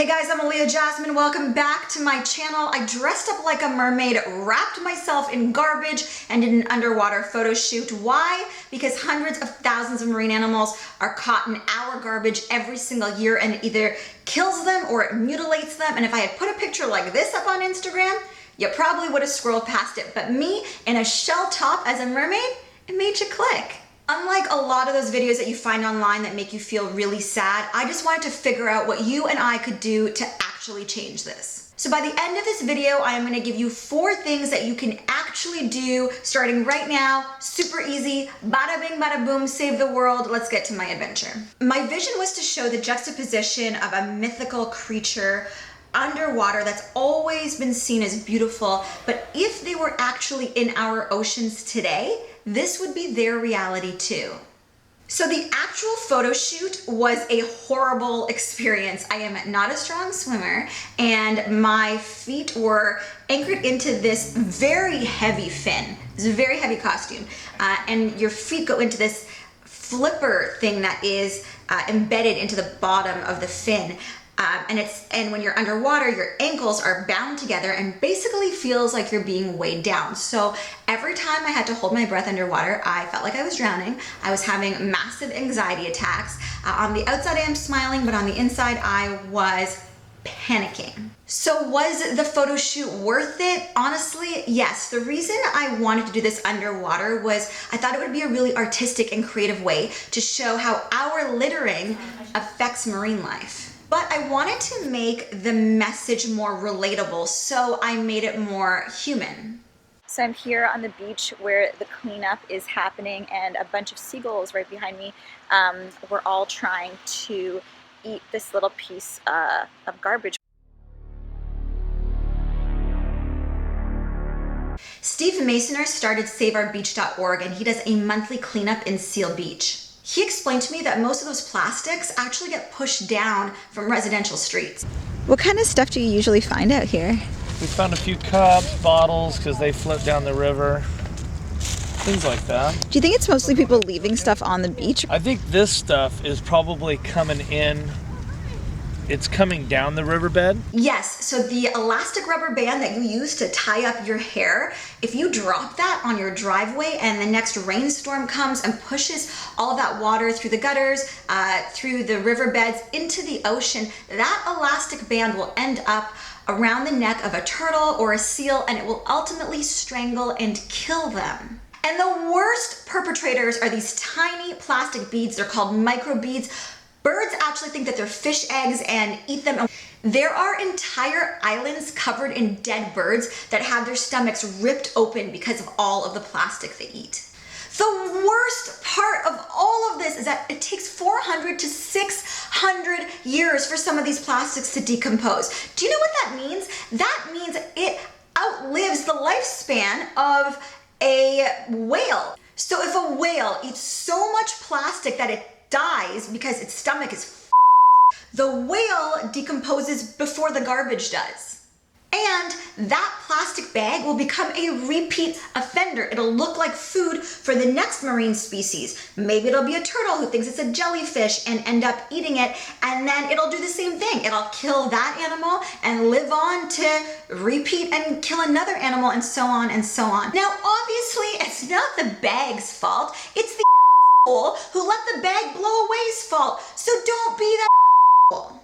Hey guys, I'm aliya-jasmine. Welcome back to my channel. I dressed up like a mermaid, wrapped myself in garbage, and did an underwater photo shoot. Why? Because hundreds of thousands of marine animals are caught in our garbage every single year, and it either kills them or it mutilates them. And if I had put a picture like this up on Instagram, you probably would have scrolled past it. But me in a shell top as a mermaid, it made you click. Unlike a lot of those videos that you find online that make you feel really sad, I just wanted to figure out what you and I could do to actually change this. So by the end of this video, I am going to give you 4 things that you can actually do starting right now. Super easy, bada bing, bada boom, save the world. Let's get to my adventure. My vision was to show the juxtaposition of a mythical creature underwater that's always been seen as beautiful, but if they were actually in our oceans today, this would be their reality too. So the actual photo shoot was a horrible experience. I am not a strong swimmer, and my feet were anchored into this very heavy fin. It's a very heavy costume, and your feet go into this flipper thing that is embedded into the bottom of the fin. And when you're underwater, your ankles are bound together and basically feels like you're being weighed down. So every time I had to hold my breath underwater, I felt like I was drowning. I was having massive anxiety attacks. On the outside, I am smiling, but on the inside, I was panicking. So was the photo shoot worth it? Honestly, yes. The reason I wanted to do this underwater was I thought it would be a really artistic and creative way to show how our littering affects marine life. But I wanted to make the message more relatable, so I made it more human. So I'm here on the beach where the cleanup is happening, and a bunch of seagulls right behind me. We're all trying to eat this little piece of garbage. Steve Masoner started SaveOurBeach.org, and he does a monthly cleanup in Seal Beach. He explained to me that most of those plastics actually get pushed down from residential streets. What kind of stuff do you usually find out here? We found a few cups, bottles, because they float down the river. Things like that. Do you think it's mostly people leaving stuff on the beach? I think this stuff is probably coming in. It's coming down the riverbed. Yes, so the elastic rubber band that you use to tie up your hair, if you drop that on your driveway and the next rainstorm comes and pushes all of that water through the gutters, through the riverbeds into the ocean, that elastic band will end up around the neck of a turtle or a seal, and it will ultimately strangle and kill them. And the worst perpetrators are these tiny plastic beads. They're called microbeads. Birds actually think that they're fish eggs and eat them. There are entire islands covered in dead birds that have their stomachs ripped open because of all of the plastic they eat. The worst part of all of this is that it takes 400 to 600 years for some of these plastics to decompose. Do you know what that means? That means it outlives the lifespan of a whale. So if a whale eats so much plastic that it dies because its stomach is f***ed, the whale decomposes before the garbage does. And that plastic bag will become a repeat offender. It'll look like food for the next marine species. Maybe it'll be a turtle who thinks it's a jellyfish and end up eating it, and then it'll do the same thing. It'll kill that animal and live on to repeat and kill another animal, and so on and so on. Now, obviously, it's not the bag's fault. It's the who let the bag blow away's fault. So don't be that asshole.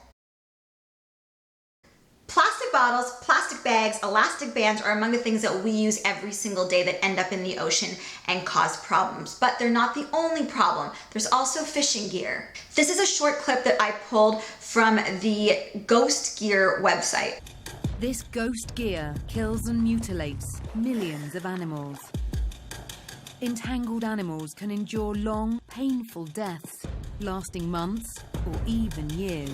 Plastic bottles, plastic bags, elastic bands are among the things that we use every single day that end up in the ocean and cause problems. But they're not the only problem. There's also fishing gear. This is a short clip that I pulled from the Ghost Gear website. This ghost gear kills and mutilates millions of animals. Entangled animals can endure long, painful deaths, lasting months or even years.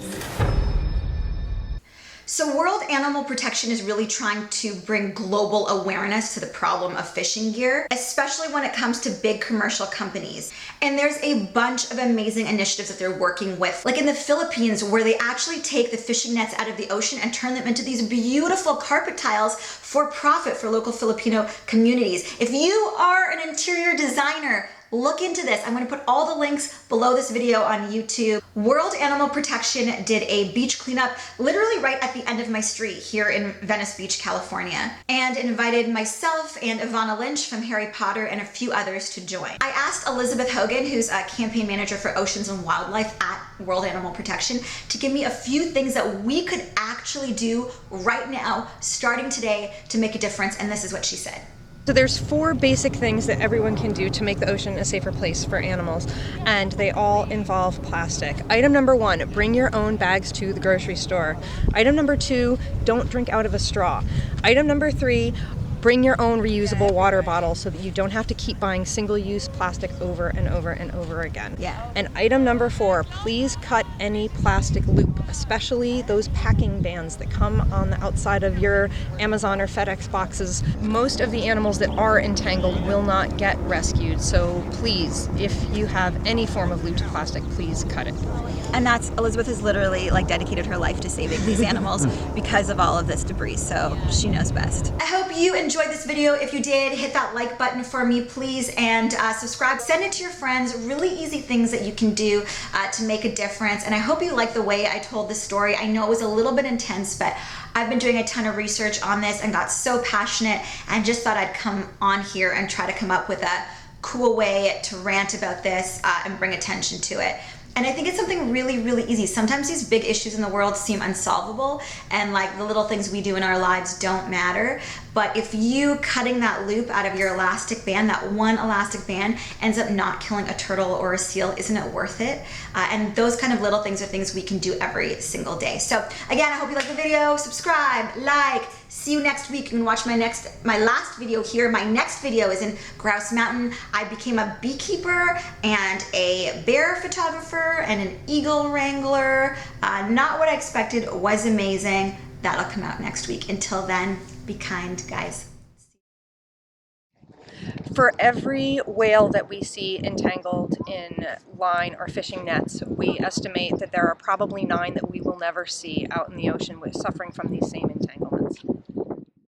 So World Animal Protection is really trying to bring global awareness to the problem of fishing gear, especially when it comes to big commercial companies. And there's a bunch of amazing initiatives that they're working with, like in the Philippines, where they actually take the fishing nets out of the ocean and turn them into these beautiful carpet tiles for profit for local Filipino communities. If you are an interior designer, look into this. I'm gonna put all the links below this video on YouTube. World Animal Protection did a beach cleanup literally right at the end of my street here in Venice Beach, California, and invited myself and Ivana Lynch from Harry Potter and a few others to join. I asked Elizabeth Hogan, who's a campaign manager for Oceans and Wildlife at World Animal Protection, to give me a few things that we could actually do right now, starting today, to make a difference, and this is what she said. So there's 4 basic things that everyone can do to make the ocean a safer place for animals, and they all involve plastic. Item number 1, bring your own bags to the grocery store. Item number 2, don't drink out of a straw. Item number 3, bring your own reusable water bottle so that you don't have to keep buying single-use plastic over and over and over again. Yeah. And item number 4, please cut any plastic loop, especially those packing bands that come on the outside of your Amazon or FedEx boxes. Most of the animals that are entangled will not get rescued, so please, if you have any form of looped plastic, please cut it. And that's, Elizabeth has literally like dedicated her life to saving these animals because of all of this debris, so she knows best. I hope you enjoyed this video. If you did, hit that like button for me, please, and subscribe. Send it to your friends. Really easy things that you can do to make a difference. And I hope you like the way I told this story. I know it was a little bit intense, but I've been doing a ton of research on this and got so passionate and just thought I'd come on here and try to come up with a cool way to rant about this and bring attention to it. And I think it's something really, really easy. Sometimes these big issues in the world seem unsolvable and like the little things we do in our lives don't matter. But if you cutting that loop out of your elastic band, that one elastic band, ends up not killing a turtle or a seal, isn't it worth it? And those kind of little things are things we can do every single day. So again, I hope you liked the video. Subscribe, like. See you next week. You can watch my last video here. My next video is in Grouse Mountain. I became a beekeeper and a bear photographer and an eagle wrangler. Not what I expected, was amazing. That'll come out next week. Until then, be kind, guys. For every whale that we see entangled in line or fishing nets, we estimate that there are probably 9 that we will never see out in the ocean suffering from these same entanglements.